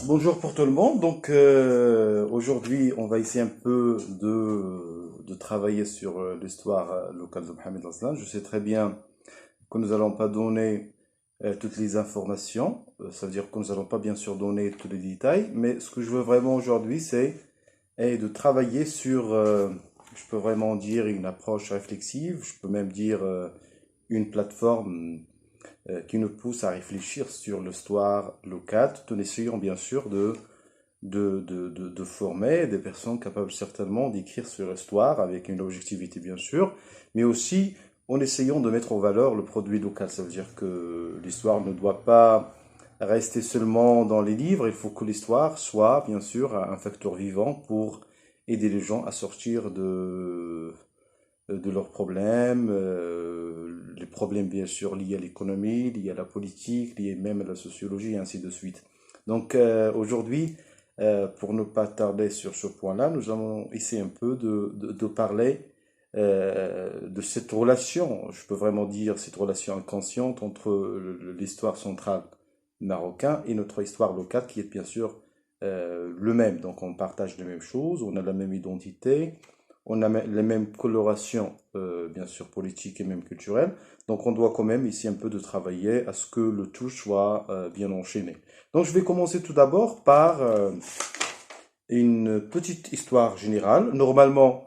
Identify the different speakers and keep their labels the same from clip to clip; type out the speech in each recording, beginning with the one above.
Speaker 1: Bonjour pour tout le monde. Donc aujourd'hui, on va essayer un peu de travailler sur l'histoire locale de Mohamed Aslan. Je sais très bien que nous n'allons pas donner toutes les informations. Ça veut dire que nous n'allons pas bien sûr donner tous les détails. Mais ce que je veux vraiment aujourd'hui, c'est de travailler sur, je peux vraiment dire, une approche réflexive. Je peux même dire une plateforme qui nous pousse à réfléchir sur l'histoire locale, tout en essayant bien sûr de former des personnes capables certainement d'écrire sur l'histoire avec une objectivité bien sûr, mais aussi en essayant de mettre en valeur le produit local. Ça veut dire que l'histoire ne doit pas rester seulement dans les livres, il faut que l'histoire soit bien sûr un facteur vivant pour aider les gens à sortir de leurs problèmes, les problèmes bien sûr liés à l'économie, liés à la politique, liés même à la sociologie et ainsi de suite. Donc aujourd'hui, pour ne pas tarder sur ce point-là, nous allons essayer un peu de parler de cette relation, je peux vraiment dire cette relation inconsciente entre l'histoire centrale marocaine et notre histoire locale qui est bien sûr le même. Donc on partage les mêmes choses, on a la même identité, on a les mêmes colorations, bien sûr, politiques et même culturelles. Donc, on doit quand même ici un peu de travailler à ce que le tout soit bien enchaîné. Donc, je vais commencer tout d'abord par une petite histoire générale. Normalement,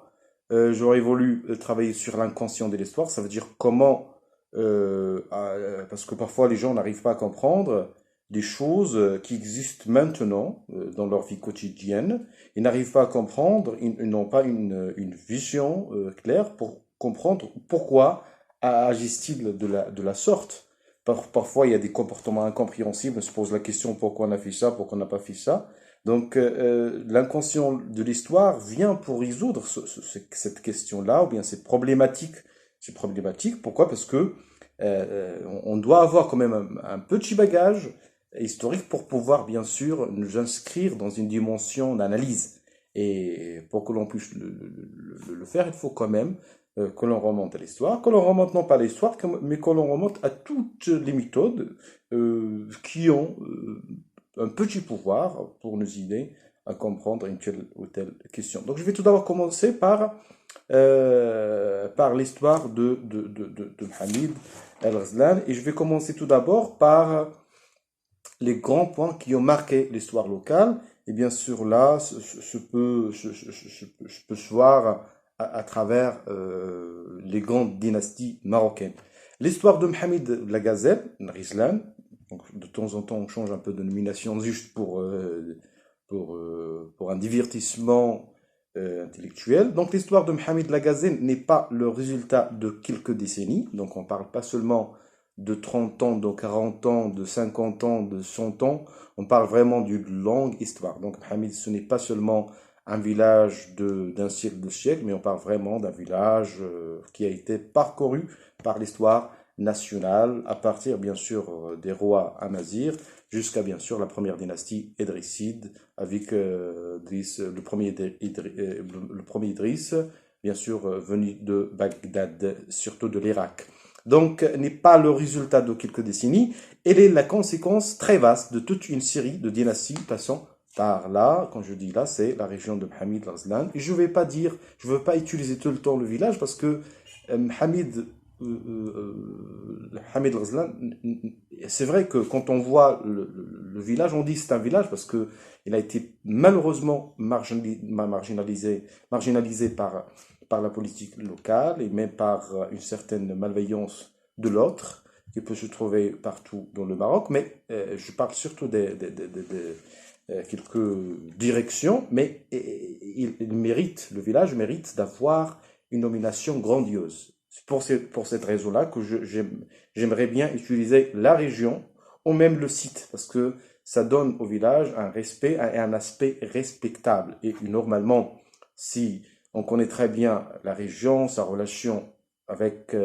Speaker 1: j'aurais voulu travailler sur l'inconscient de l'histoire. Ça veut dire comment, parce que parfois les gens n'arrivent pas à comprendre des choses qui existent maintenant dans leur vie quotidienne. Ils n'arrivent pas à comprendre, ils n'ont pas une vision claire pour comprendre pourquoi agissent-ils de la sorte. Parfois, il y a des comportements incompréhensibles. On se pose la question pourquoi on a fait ça, pourquoi on n'a pas fait ça. Donc, l'inconscient de l'histoire vient pour résoudre cette question-là, ou bien cette problématique. C'est problématique, pourquoi? Parce que on doit avoir quand même un petit bagage historique pour pouvoir, bien sûr, nous inscrire dans une dimension d'analyse. Et pour que l'on puisse le faire, il faut quand même que l'on remonte à l'histoire, que l'on remonte non pas à l'histoire, mais que l'on remonte à toutes les méthodes qui ont un petit pouvoir pour nous aider à comprendre une telle ou telle question. Donc je vais tout d'abord commencer par l'histoire de Hamid El-Ghazlan et je vais commencer tout d'abord par les grands points qui ont marqué l'histoire locale. Et bien sûr là, je peux se voir à travers les grandes dynasties marocaines. L'histoire de Mohamed la Gazelle, Ghazlan, donc de temps en temps on change un peu de nomination juste pour un divertissement intellectuel. Donc l'histoire de Mohamed la Gazelle n'est pas le résultat de quelques décennies, donc on ne parle pas seulement de 30 ans, de 40 ans, de 50 ans, de 100 ans. On parle vraiment d'une longue histoire. Donc, Hamid, ce n'est pas seulement un village d'un siècle, de siècles, mais on parle vraiment d'un village qui a été parcouru par l'histoire nationale, à partir bien sûr des rois amazirs, jusqu'à bien sûr la première dynastie Idrisside, avec le premier Idriss, bien sûr venu de Bagdad, surtout de l'Irak. Donc, n'est pas le résultat de quelques décennies, elle est la conséquence très vaste de toute une série de dynasties passant par là. Quand je dis là, c'est la région de Hamid Ghazlan. Et je vais pas dire, je veux pas utiliser tout le temps le village parce que Hamid, Hamid Ghazlan, c'est vrai que quand on voit le village, on dit c'est un village parce que il a été malheureusement marginalisé par la politique locale et même par une certaine malveillance de l'autre qui peut se trouver partout dans le Maroc. Mais je parle surtout des quelques directions, mais il mérite, le village mérite d'avoir une nomination grandiose. C'est pour cette raison-là que j'aimerais bien utiliser la région ou même le site, parce que ça donne au village un respect et un aspect respectable. Et normalement, si on connaît très bien la région, sa relation avec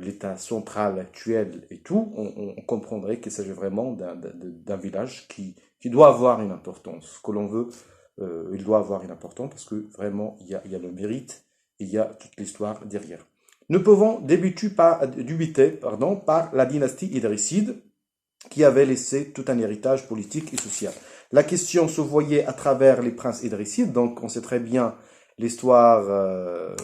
Speaker 1: l'État central actuel et tout, on comprendrait qu'il s'agit vraiment d'un village qui doit avoir une importance. Ce que l'on veut, il doit avoir une importance parce que vraiment, il y a le mérite et il y a toute l'histoire derrière. Nous pouvons débuter par la dynastie Idrisside. qui avait laissé tout un héritage politique et social. La question se voyait à travers les princes idrissides, donc on sait très bien l'histoire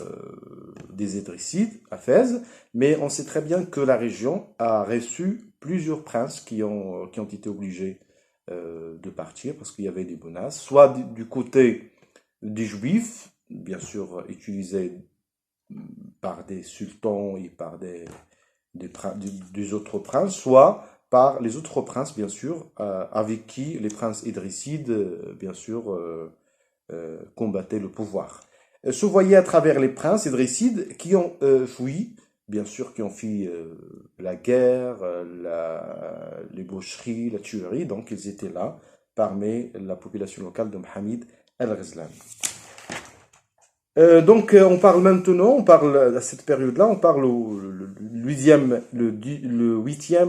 Speaker 1: des Idrissides à Fès, mais on sait très bien que la région a reçu plusieurs princes qui ont été obligés de partir parce qu'il y avait des menaces, soit du côté des Juifs, bien sûr utilisés par des sultans et par des autres princes, soit par les autres princes, bien sûr, avec qui les princes idrissides, bien sûr, combattaient le pouvoir. Se voyait à travers les princes idrissides qui ont fui, bien sûr, qui ont fui la guerre, l'ébaucherie, la tuerie, donc ils étaient là parmi la population locale de Mohammed al-Ghazlan. On parle maintenant, on parle à cette période-là, on parle le 8e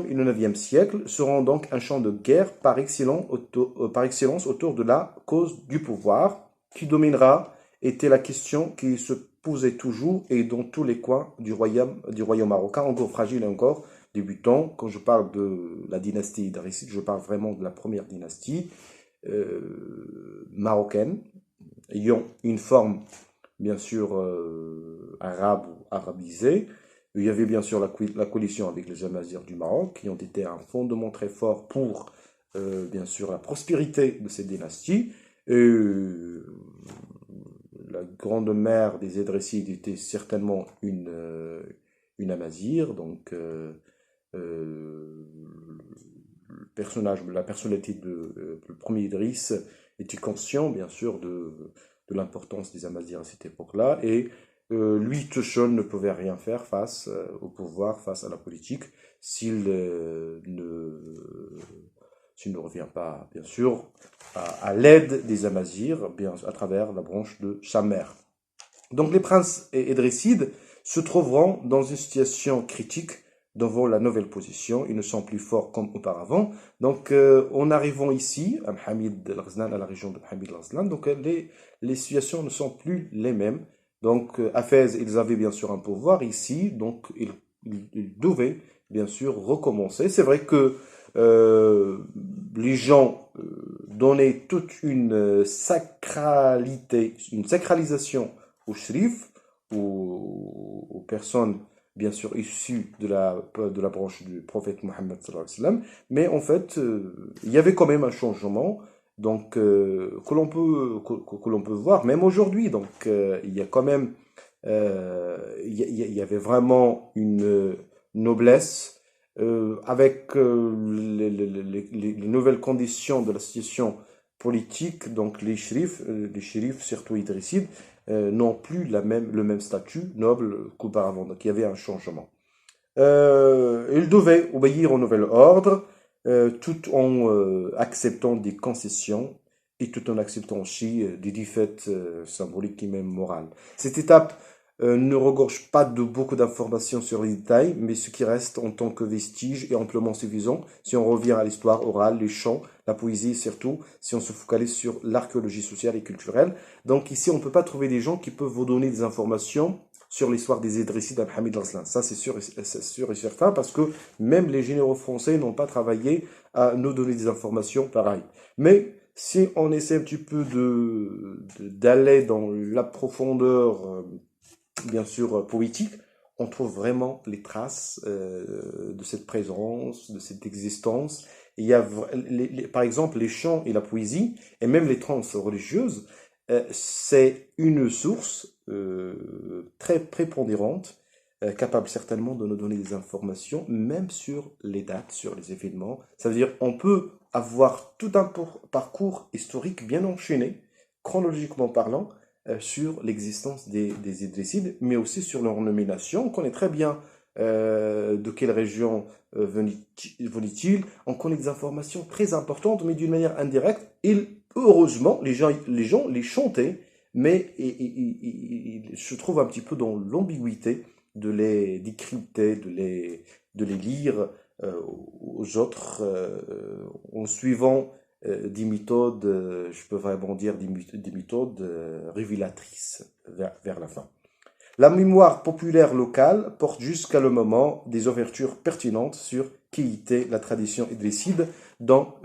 Speaker 1: et le 9e siècle, seront donc un champ de guerre par excellence autour de la cause du pouvoir qui dominera, était la question qui se posait toujours et dans tous les coins du royaume marocain, encore fragile et encore débutant. Quand je parle de la dynastie idrisside, je parle vraiment de la première dynastie marocaine, ayant une forme bien sûr arabe ou arabisé. Il y avait bien sûr la coalition avec les Amazirs du Maroc, qui ont été un fondement très fort pour, bien sûr, la prospérité de cette dynastie. La grande mère des Idrissides était certainement une Amazir, donc la personnalité le premier Idriss était conscient, bien sûr, de l'importance des Amazirs à cette époque-là, et lui, Tuchon, ne pouvait rien faire face au pouvoir, face à la politique, s'il ne revient pas, bien sûr, à l'aide des Amazirs, bien à travers la branche de Chamer. Donc les princes idrissides se trouveront dans une situation critique devant la nouvelle position. Ils ne sont plus forts comme auparavant. Donc en arrivant ici, à Mohammed al-Ghazlan, à la région de Mohammed al-Ghazlan, donc les situations ne sont plus les mêmes. Donc à Fès, ils avaient bien sûr un pouvoir ici, donc ils devaient bien sûr recommencer. C'est vrai que les gens donnaient toute une sacralité, une sacralisation aux shrifs, aux personnes bien sûr issues de la branche du prophète Mohammed sallallahu alayhi wa sallam, mais en fait il y avait quand même un changement donc que l'on peut voir même aujourd'hui. Donc il y a quand même il y avait vraiment une noblesse avec les nouvelles conditions de la situation politique. Donc les shérifs surtout idrissides n'ont plus le même statut noble qu'auparavant. Donc il y avait un changement. Ils devaient obéir au nouvel ordre tout en acceptant des concessions et tout en acceptant aussi des défaites symboliques et même morales. Cette étape ne regorge pas de beaucoup d'informations sur les détails, mais ce qui reste en tant que vestige est amplement suffisant si on revient à l'histoire orale, les chants, la poésie, surtout si on se focalise sur l'archéologie sociale et culturelle. Donc ici, on ne peut pas trouver des gens qui peuvent vous donner des informations sur l'histoire des Idrissides à Mohammed al-Ghazlan. Ça, c'est sûr et certain, parce que même les généraux français n'ont pas travaillé à nous donner des informations pareilles. Mais si on essaie un petit peu d'aller dans la profondeur, bien sûr, poétique, on trouve vraiment les traces de cette présence, de cette existence. Il y a, par exemple, les chants et la poésie, et même les trans religieuses, c'est une source très prépondérante, capable certainement de nous donner des informations, même sur les dates, sur les événements. Ça veut dire on peut avoir tout un parcours historique bien enchaîné, chronologiquement parlant, sur l'existence des Idrissides, mais aussi sur leur nomination. On connaît très bien de quelle région venaient-ils. On connaît des informations très importantes, mais d'une manière indirecte. Heureusement, les gens les chantaient, mais il se trouve un petit peu dans l'ambiguïté de les décrypter, de les lire aux autres en suivant des méthodes, je peux vraiment dire des méthodes révélatrices vers la fin. La mémoire populaire locale porte jusqu'à le moment des ouvertures pertinentes sur qui était la tradition idrisside dans,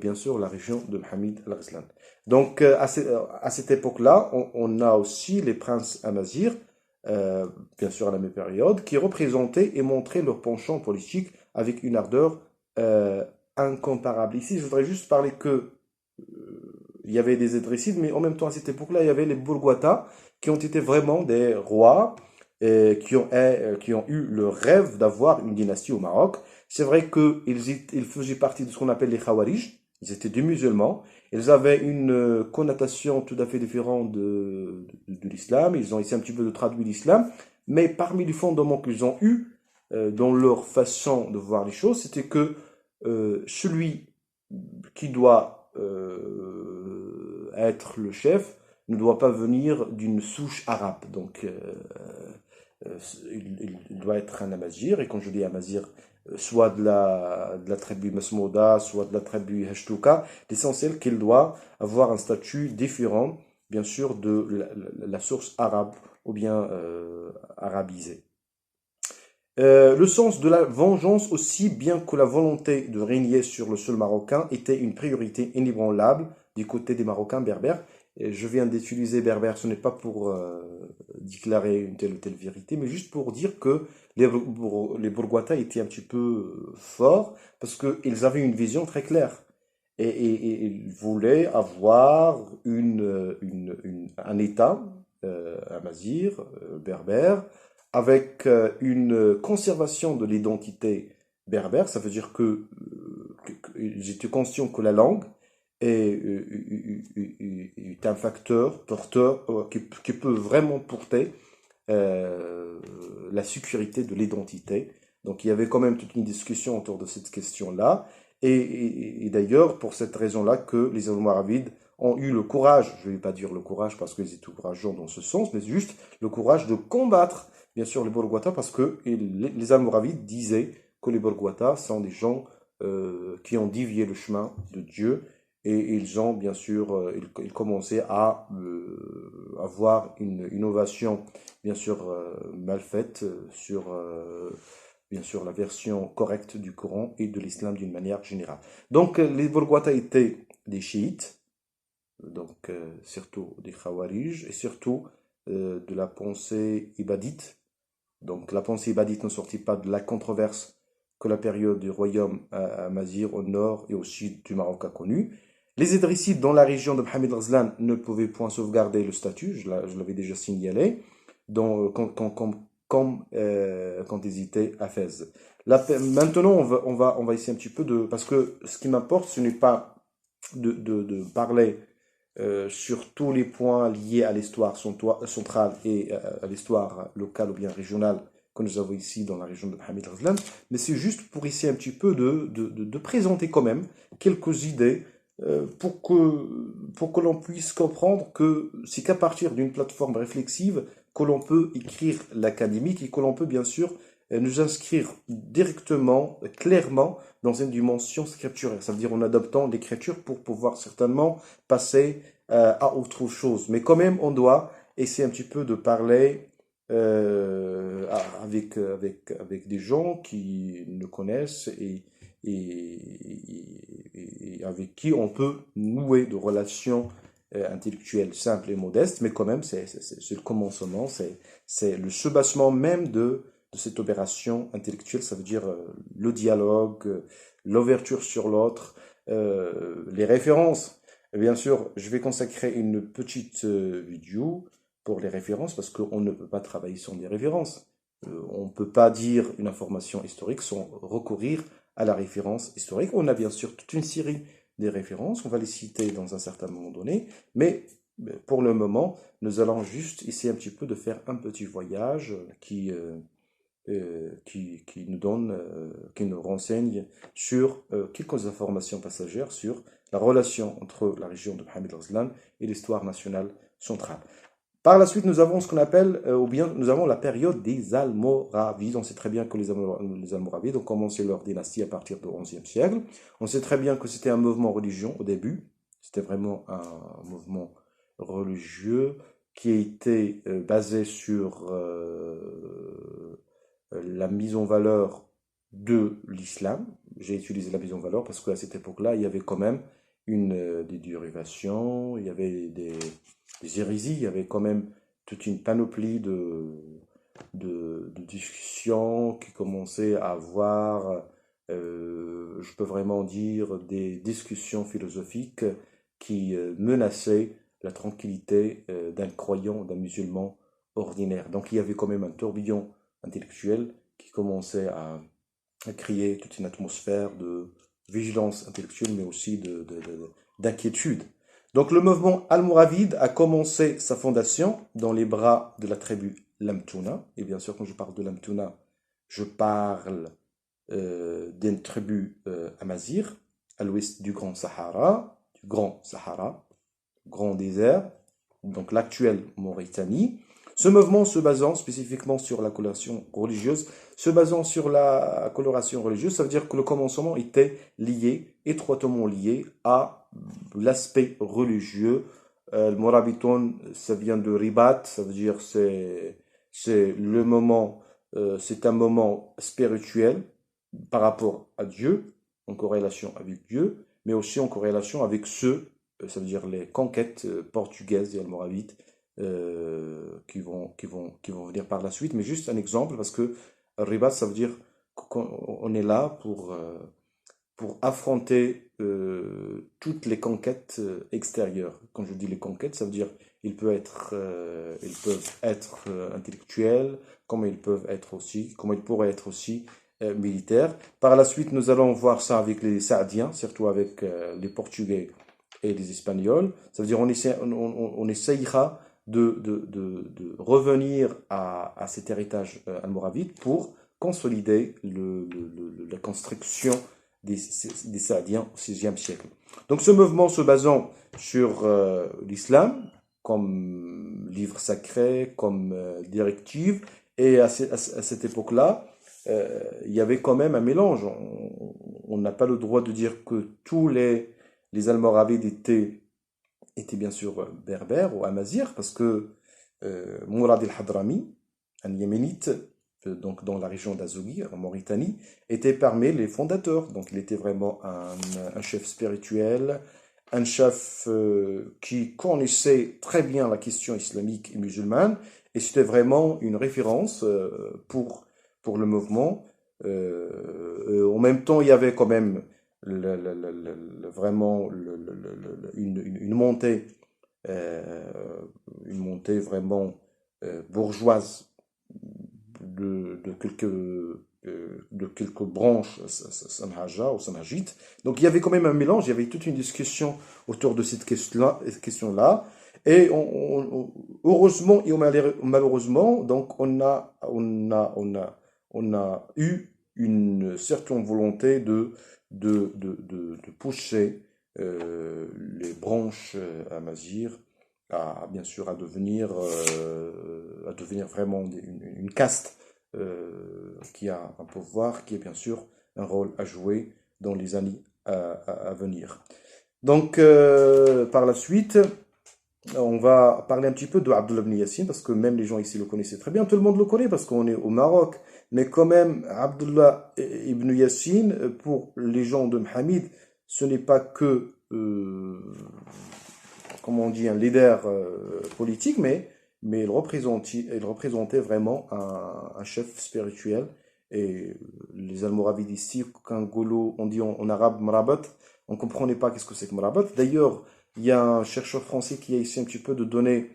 Speaker 1: bien sûr, la région de Mohammed al-Ghazlan. Donc, à cette époque-là, on a aussi les princes amazirs, bien sûr à la même période, qui représentaient et montraient leur penchant politique avec une ardeur euh, incomparable. Ici, je voudrais juste parler que il y avait des Idrissides, mais en même temps, à cette époque-là, il y avait les Bourguata, qui ont été vraiment des rois, qui ont eu le rêve d'avoir une dynastie au Maroc. C'est vrai qu'ils faisaient partie de ce qu'on appelle les Khawarij. Ils étaient des musulmans. Ils avaient une connotation tout à fait différente de l'islam. Ils ont essayé un petit peu de traduire l'islam. Mais parmi les fondements qu'ils ont eus, dans leur façon de voir les choses, c'était que celui qui doit être le chef ne doit pas venir d'une souche arabe. Donc, euh, il doit être un amazir. Et quand je dis amazir, soit de la tribu Masmouda, soit de la tribu Hashtuka, l'essentiel qu'il doit avoir un statut différent, bien sûr, de la source arabe ou bien arabisée. Le sens de la vengeance, aussi bien que la volonté de régner sur le sol marocain, était une priorité inébranlable du côté des Marocains berbères. Et je viens d'utiliser berbère, ce n'est pas pour déclarer une telle ou telle vérité, mais juste pour dire que les Bourguata étaient un petit peu forts parce qu'ils avaient une vision très claire. Et ils voulaient avoir un État, un mazir, berbère, avec une conservation de l'identité berbère. Ça veut dire j'étais conscient que la langue est un facteur porteur qui peut vraiment porter euh, la sécurité de l'identité. Donc il y avait quand même toute une discussion autour de cette question-là. Et d'ailleurs, pour cette raison-là, que les Almoravides ont eu le courage, je ne vais pas dire le courage parce qu'ils étaient courageux dans ce sens, mais juste le courage de combattre, bien sûr, les Borguata, parce que les Almoravides disaient que les Borguata sont des gens qui ont dévié le chemin de Dieu, et ils ont, bien sûr, ils commençaient à avoir une innovation, bien sûr, mal faite sur bien sûr, la version correcte du Coran et de l'islam d'une manière générale. Donc, les Borguata étaient des chiites, donc surtout des Khawarij, et surtout de la pensée ibadite. Donc, la pensée ibadite ne sortit pas de la controverse que la période du royaume amazigh au nord et au sud du Maroc a connue. Les Idrissides dans la région de Mohammed Ghazlan ne pouvaient point sauvegarder le statut, je l'avais déjà signalé, quand ils étaient à Fès. Maintenant, on va essayer un petit peu de... Parce que ce qui m'importe, ce n'est pas de parler sur tous les points liés à l'histoire centrale et à l'histoire locale ou bien régionale que nous avons ici dans la région de Mohammed Ghazlan, mais c'est juste pour essayer un petit peu de présenter quand même quelques idées pour que l'on puisse comprendre que c'est qu'à partir d'une plateforme réflexive que l'on peut écrire l'académique et que l'on peut bien sûr nous inscrire directement, clairement, dans une dimension scripturaire. Ça veut dire en adoptant l'écriture pour pouvoir certainement passer à autre chose. Mais quand même, on doit essayer un petit peu de parler avec des gens qui nous connaissent et avec qui on peut nouer de relations intellectuelles simples et modestes, mais quand même, c'est le commencement, c'est le soubassement même de cette opération intellectuelle, ça veut dire le dialogue, l'ouverture sur l'autre, les références. Et bien sûr, je vais consacrer une petite vidéo pour les références parce qu'on ne peut pas travailler sans des références. On ne peut pas dire une information historique sans recourir à la référence historique. On a bien sûr toute une série de références, on va les citer dans un certain moment donné, mais pour le moment, nous allons juste essayer un petit peu de faire un petit voyage qui nous donne, qui nous renseigne sur quelques informations passagères sur la relation entre la région de Mohammed Ghazlan et l'histoire nationale centrale. Par la suite, nous avons ce qu'on appelle, ou bien nous avons la période des Almoravides. On sait très bien que les Almoravides ont commencé leur dynastie à partir du XIe siècle. On sait très bien que c'était un mouvement religieux au début. C'était vraiment un mouvement religieux qui a été basé sur la mise en valeur de l'islam. J'ai utilisé la mise en valeur parce qu'à cette époque-là, il y avait quand même des dérivations, il y avait des hérésies, il y avait quand même toute une panoplie de discussions qui commençaient à avoir, je peux vraiment dire, des discussions philosophiques qui menaçaient la tranquillité d'un croyant, d'un musulman ordinaire. Donc il y avait quand même un tourbillon intellectuel qui commençait à créer toute une atmosphère de vigilance intellectuelle, mais aussi d'inquiétude. Donc le mouvement almoravide a commencé sa fondation dans les bras de la tribu Lamtouna. Et bien sûr, quand je parle de Lamtouna, je parle d'une tribu amazigh, à l'ouest du Grand Désert, donc l'actuelle Mauritanie. Ce mouvement se basant spécifiquement sur la coloration religieuse, ça veut dire que le commencement était lié, étroitement lié à l'aspect religieux. Le Morabitoun, ça vient de Ribat, ça veut dire c'est le moment, c'est un moment spirituel par rapport à Dieu, en corrélation avec Dieu, mais aussi en corrélation avec ça veut dire les conquêtes portugaises et almoravides qui vont venir par la suite. Mais juste un exemple, parce que Ribat, ça veut dire qu'on est là pour affronter toutes les conquêtes extérieures. Quand je dis les conquêtes, ça veut dire ils peuvent être intellectuels, comme ils pourraient être aussi militaires. Par la suite, nous allons voir ça avec les Saadiens, surtout avec les Portugais et les Espagnols. Ça veut dire on essayera de revenir à cet héritage almoravide pour consolider la construction des Saadiens au VIe siècle. Donc ce mouvement se basant sur l'islam comme livre sacré, comme directive, et à cette époque-là, il y avait quand même un mélange. On n'a pas le droit de dire que tous les Almoravides étaient bien sûr berbères ou amazirs, parce que Mourad el-Hadrami, un yéménite, donc dans la région d'Azougi, en Mauritanie, était parmi les fondateurs. Donc il était vraiment un chef spirituel, un chef qui connaissait très bien la question islamique et musulmane, et c'était vraiment une référence pour le mouvement. En même temps, il y avait quand même vraiment euh, une montée vraiment bourgeoise de quelques branches Sanhaja ou Sanhajites. Donc il y avait quand même un mélange, il y avait toute une discussion autour de cette question-là. Et heureusement et malheureusement, donc on a eu une certaine volonté de pousser les branches amazigh bien sûr à devenir vraiment une caste qui a un pouvoir, qui a bien sûr un rôle à jouer dans les années à venir. Donc par la suite, on va parler un petit peu de Abdullah ibn Yassin, parce que même les gens ici le connaissaient très bien, tout le monde le connaît parce qu'on est au Maroc, mais quand même Abdullah ibn Yassin, pour les gens de Mohammed, ce n'est pas que comme on dit, un leader politique, mais il représentait vraiment un chef spirituel. Et les Almoravides ici, quand Golo, on dit en arabe Marabat, on ne comprenait pas qu'est-ce que c'est que Marabat. D'ailleurs, il y a un chercheur français qui a essayé un petit peu de donner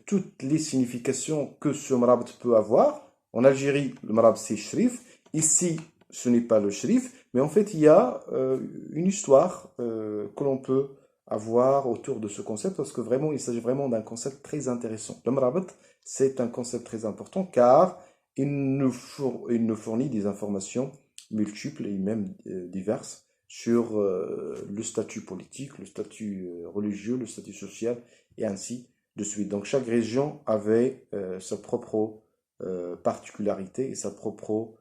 Speaker 1: toutes les significations que ce Marabat peut avoir. En Algérie, le Marabat c'est Shrif. Ici, ce n'est pas le Shrif, mais en fait, il y a une histoire que l'on peut avoir autour de ce concept, parce que vraiment, il s'agit vraiment d'un concept très intéressant. Le Marabat, c'est un concept très important car il nous fournit des informations multiples et même diverses sur le statut politique, le statut religieux, le statut social et ainsi de suite. Donc chaque région avait sa propre particularité et sa propre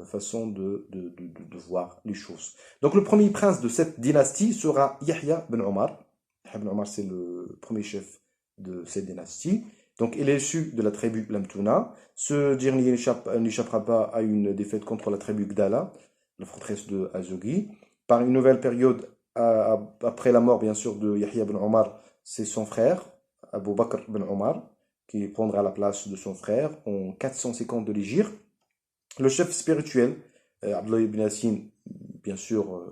Speaker 1: façon de voir les choses. Donc le premier prince de cette dynastie sera Yahya ben Omar. Yahya ben Omar, c'est le premier chef de cette dynastie. Donc, il est issu de la tribu Lamtouna. Ce dernier n'échappera pas à une défaite contre la tribu Gdala, la forteresse de Azoghi. Par une nouvelle période, après la mort, bien sûr, de Yahya ibn Omar, c'est son frère, Abu Bakr ibn Omar, qui prendra la place de son frère en 450 de l'Hégire. Le chef spirituel, Abdullah ibn Yassin, bien sûr,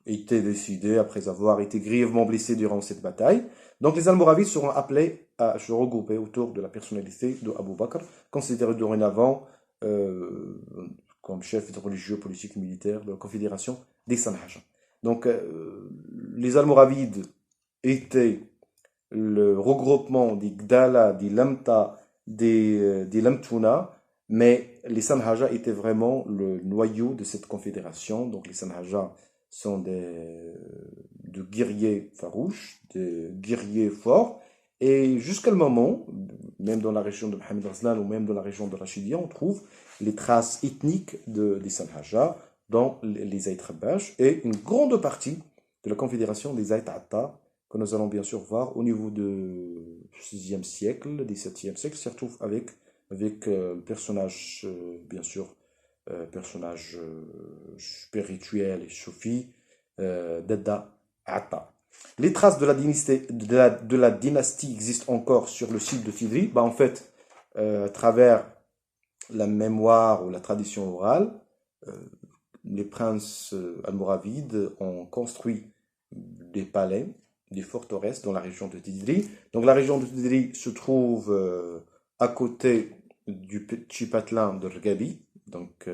Speaker 1: était décidé après avoir été grièvement blessé durant cette bataille. Donc les Almoravides seront appelés à se regrouper autour de la personnalité de Abu Bakr, considéré dorénavant comme chef religieux, politique, militaire de la confédération des Sanhaja. Donc les Almoravides étaient le regroupement des Gdala, des Lamta, des Lamtuna, mais les Sanhaja étaient vraiment le noyau de cette confédération. Donc les Sanhaja sont de guerriers farouches, des guerriers forts, et jusqu'à le moment, même dans la région de Mohammed Arslan ou même dans la région de Rachidia, on trouve les traces ethniques des Sanhaja dans les Aït Rabash et une grande partie de la confédération des Aït Atta que nous allons bien sûr voir au niveau du 6e siècle, 17e siècle, se retrouve avec le personnage, bien sûr, personnage spirituel et soufi, Dada Atta. Les traces de la dynastie existent encore sur le site de Tidri. En fait, à travers la mémoire ou la tradition orale, les princes almoravides ont construit des palais, des forteresses dans la région de Tidri. Donc la région de Tidri se trouve à côté du petit patelin de Rgabi. Donc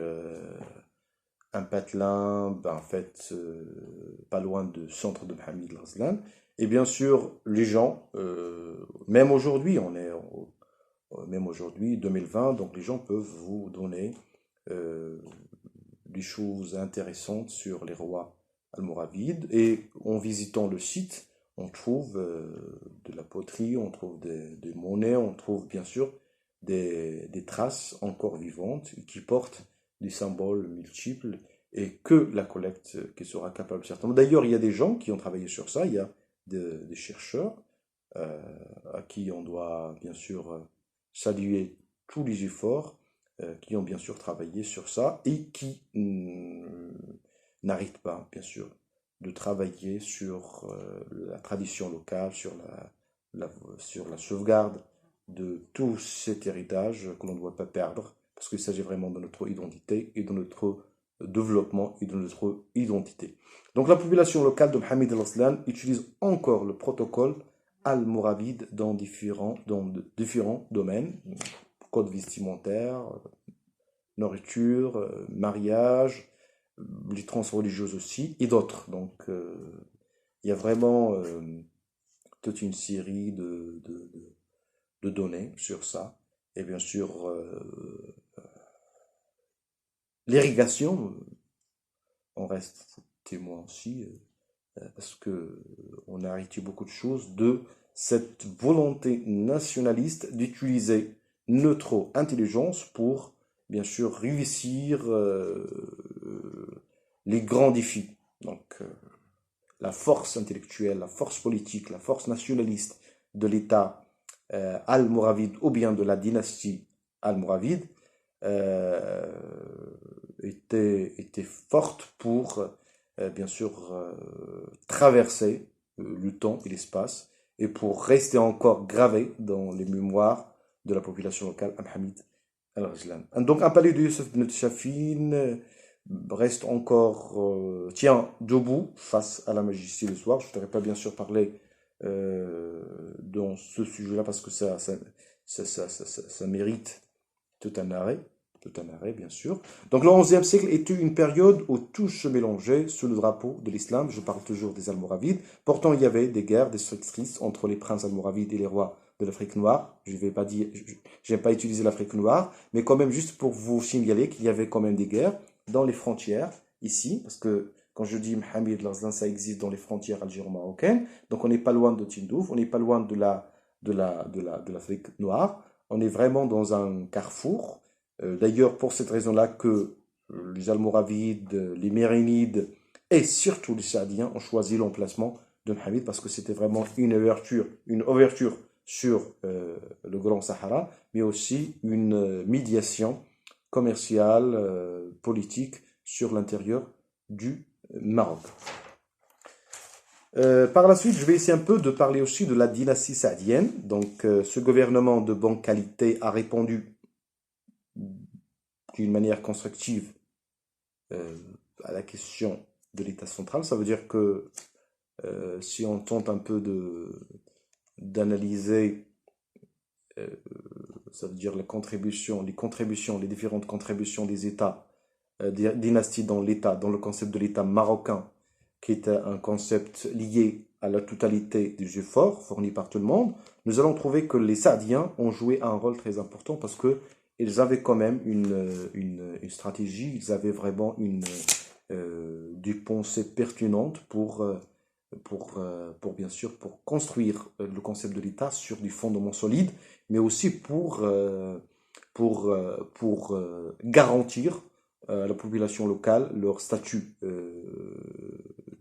Speaker 1: un patelin, en fait, pas loin du centre de Mohammed Arslan. Et bien sûr, les gens, même aujourd'hui, même aujourd'hui, 2020, donc les gens peuvent vous donner des choses intéressantes sur les rois almoravides. Et en visitant le site, on trouve de la poterie, on trouve des monnaies, on trouve bien sûr des traces encore vivantes qui portent des symboles multiples et que la collecte qui sera capable certainement. D'ailleurs, il y a des gens qui ont travaillé sur ça, il y a des chercheurs à qui on doit bien sûr saluer tous les efforts qui ont bien sûr travaillé sur ça et qui n'arrêtent pas, bien sûr, de travailler sur la tradition locale, sur la sauvegarde de tout cet héritage que l'on ne doit pas perdre, parce qu'il s'agit vraiment de notre identité et de notre développement et de notre identité. Donc la population locale de Mohammed Arslan utilise encore le protocole almoravide dans différents domaines, code vestimentaire, nourriture, mariage, les trans religieuses aussi, et d'autres. Donc il y a vraiment toute une série de données sur ça. Et bien sûr, l'irrigation, on reste témoin aussi, parce que on a hérité beaucoup de choses de cette volonté nationaliste d'utiliser notre intelligence pour, bien sûr, réussir les grands défis. Donc, la force intellectuelle, la force politique, la force nationaliste de l'État almoravide ou bien de la dynastie almoravide était forte pour, bien sûr, traverser le temps et l'espace et pour rester encore gravé dans les mémoires de la population locale à Mohammed al-Ghazlan. Donc, un palais de Youssef ibn Tchafin reste encore, tient debout face à la majesté du soir. Je ne t'aurais pas bien sûr parlé dans ce sujet-là parce que ça mérite tout un arrêt bien sûr. Donc le 11e siècle était une période où tout se mélangeait sous le drapeau de l'islam. Je parle toujours des Almoravides. Pourtant, il y avait des guerres destructrices entre les princes almoravides et les rois de l'Afrique noire. Je vais pas dire, j'aime pas utiliser l'Afrique noire, mais quand même juste pour vous signaler qu'il y avait quand même des guerres dans les frontières ici, parce que quand je dis Mohammed Arslan, ça existe dans les frontières algéro-marocaines. Donc on n'est pas loin de Tindouf, on n'est pas loin de l'Afrique noire. On est vraiment dans un carrefour. D'ailleurs, pour cette raison-là que les Almoravides, les Mérinides et surtout les Saadiens ont choisi l'emplacement de Mohammed parce que c'était vraiment une ouverture sur le Grand Sahara, mais aussi une médiation commerciale, politique sur l'intérieur du Maroc. Par la suite, je vais essayer un peu de parler aussi de la dynastie saadienne. Donc, ce gouvernement de bonne qualité a répondu d'une manière constructive euh, à la question de l'État central. Ça veut dire que si on tente un peu d'analyser, euh, ça veut dire les différentes contributions des États, dynasties dans l'État, dans le concept de l'État marocain, qui est un concept lié à la totalité des efforts fournis par tout le monde, nous allons trouver que les Saadiens ont joué un rôle très important parce que ils avaient quand même une stratégie, ils avaient vraiment des pensées pertinentes pour bien sûr pour construire le concept de l'État sur des fondements solides, mais aussi pour garantir à la population locale leur statut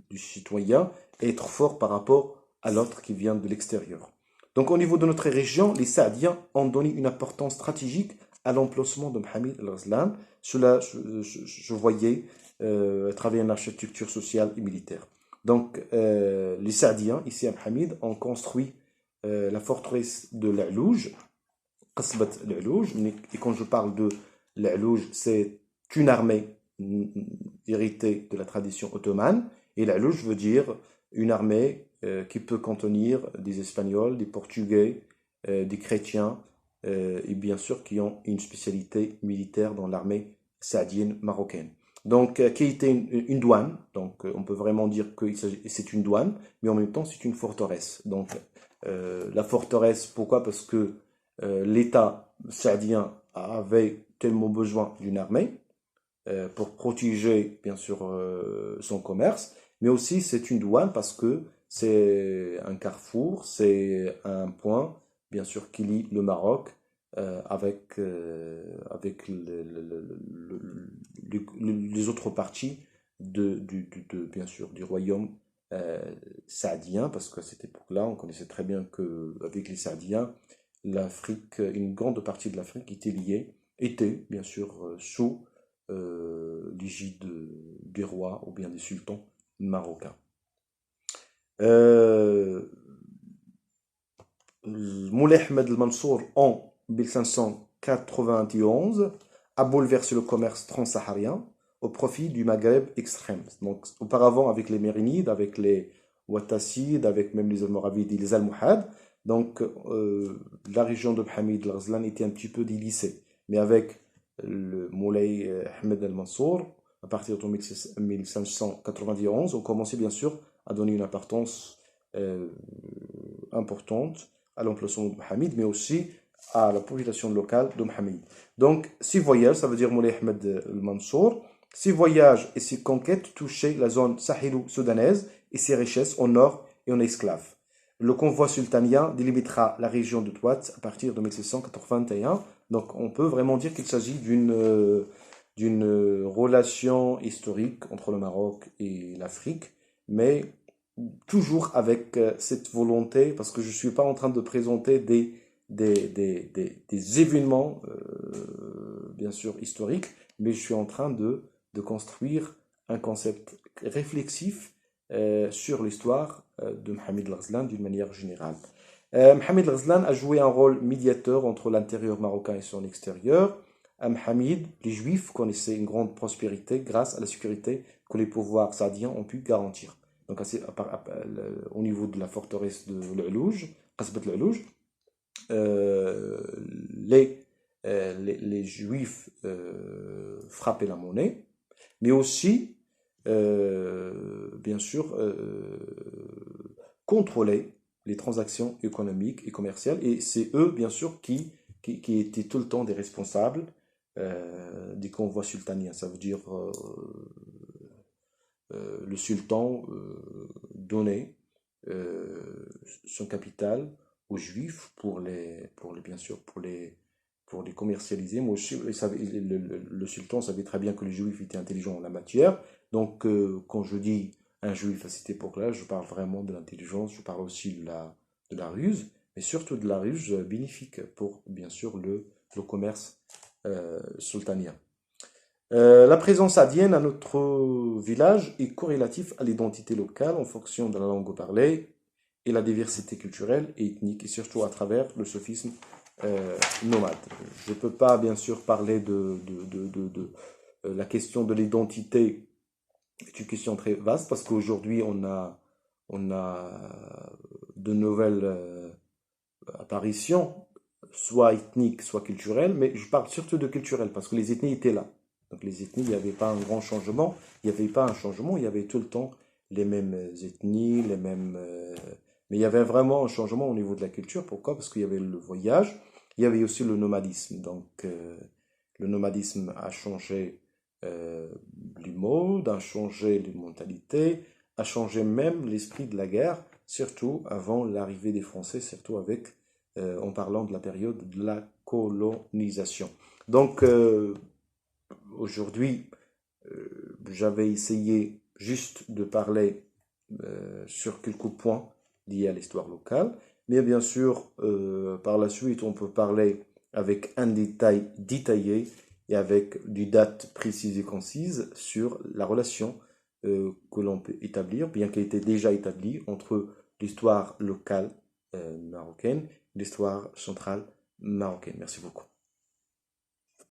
Speaker 1: du citoyen et être fort par rapport à l'autre qui vient de l'extérieur. Donc au niveau de notre région, les Saadiens ont donné une importance stratégique à l'emplacement de Mohammed al-Ghazlan. Cela, je voyais à travers une architecture sociale et militaire. Donc les Saadiens, ici à Mohammed, ont construit la forteresse de l'Alouj, Qasbat l'Alouj. Et quand je parle de l'Alouj, c'est une armée héritée de la tradition ottomane. Et l'Alouj veut dire une armée qui peut contenir des Espagnols, des Portugais, des chrétiens, et bien sûr qui ont une spécialité militaire dans l'armée saadienne marocaine. Donc, qui était une douane, donc on peut vraiment dire que c'est une douane, mais en même temps c'est une forteresse. Donc, la forteresse, pourquoi? Parce que l'État saadien avait tellement besoin d'une armée pour protéger, bien sûr, son commerce, mais aussi c'est une douane parce que c'est un carrefour, c'est un point, bien sûr, qui lie le Maroc avec les autres parties bien sûr, du royaume euh, saadien, parce qu'à cette époque-là, on connaissait très bien qu'avec les Saadiens, l'Afrique, une grande partie de l'Afrique était bien sûr sous l'égide des rois ou bien des sultans marocains. Euh, Moulay Ahmed al-Mansour en 1591 a bouleversé le commerce transsaharien au profit du Maghreb extrême. Donc, auparavant, avec les Mérinides, avec les Ouattassides, avec même les Almoravides et les Almohades, donc la région de Mohammed al-Ghazlan était un petit peu délaissée. Mais avec le Moulay Ahmed al-Mansour, à partir de 1591, on commençait bien sûr à donner une importance importante à l'emplacement de Mohammed, mais aussi à la population locale de Mohammed. Donc, ces voyages, ça veut dire Moulay Ahmed al-Mansour, ces voyages et ces conquêtes touchaient la zone sahélo-soudanaise et ses richesses en or et en esclaves. Le convoi sultanien délimitera la région de Touat à partir de 1681. Donc, on peut vraiment dire qu'il s'agit d'une relation historique entre le Maroc et l'Afrique, mais toujours avec cette volonté, parce que je ne suis pas en train de présenter des événements, bien sûr, historiques, mais je suis en train de construire un concept réflexif sur l'histoire de Mohammed al-Ghazlan d'une manière générale. Mohammed al-Ghazlan a joué un rôle médiateur entre l'intérieur marocain et son extérieur. À Mohammed, les Juifs connaissaient une grande prospérité grâce à la sécurité que les pouvoirs saadiens ont pu garantir. Donc, au niveau de la forteresse de l'Alouj, Qasbat l'Alouj, euh, les, les Juifs frappaient la monnaie, mais aussi, bien sûr, contrôlaient les transactions économiques et commerciales. Et c'est eux, bien sûr, qui étaient tout le temps des responsables des convois sultaniens. Ça veut dire le sultan donnait son capital aux juifs bien sûr, pour les commercialiser. Moi aussi, le sultan savait très bien que les juifs étaient intelligents en la matière. Donc, quand je dis un juif à Cité Port-Claire, je parle vraiment de l'intelligence, je parle aussi de la ruse, mais surtout de la ruse bénéfique pour, bien sûr, le commerce sultanien. La présence adienne à notre village est corrélative à l'identité locale en fonction de la langue parlée et la diversité culturelle et ethnique, et surtout à travers le sophisme nomade. Je ne peux pas, bien sûr, parler de la question de l'identité, c'est une question très vaste, parce qu'aujourd'hui, on a de nouvelles apparitions, soit ethniques, soit culturelles, mais je parle surtout de culturelles, parce que les ethnies étaient là. Donc les ethnies, il n'y avait pas un grand changement, il n'y avait pas un changement, il y avait tout le temps les mêmes ethnies, les mêmes... mais il y avait vraiment un changement au niveau de la culture. Pourquoi? Parce qu'il y avait le voyage, il y avait aussi le nomadisme. Donc le nomadisme a changé les modes, a changé les mentalités, a changé même l'esprit de la guerre, surtout avant l'arrivée des Français, surtout avec, en parlant de la période de la colonisation. Donc aujourd'hui, j'avais essayé juste de parler sur quelques points liés à l'histoire locale, mais bien sûr, par la suite, on peut parler avec un détail détaillé et avec des dates précises et concises sur la relation que l'on peut établir, bien qu'elle ait été déjà établie entre l'histoire locale marocaine et l'histoire centrale marocaine. Merci beaucoup.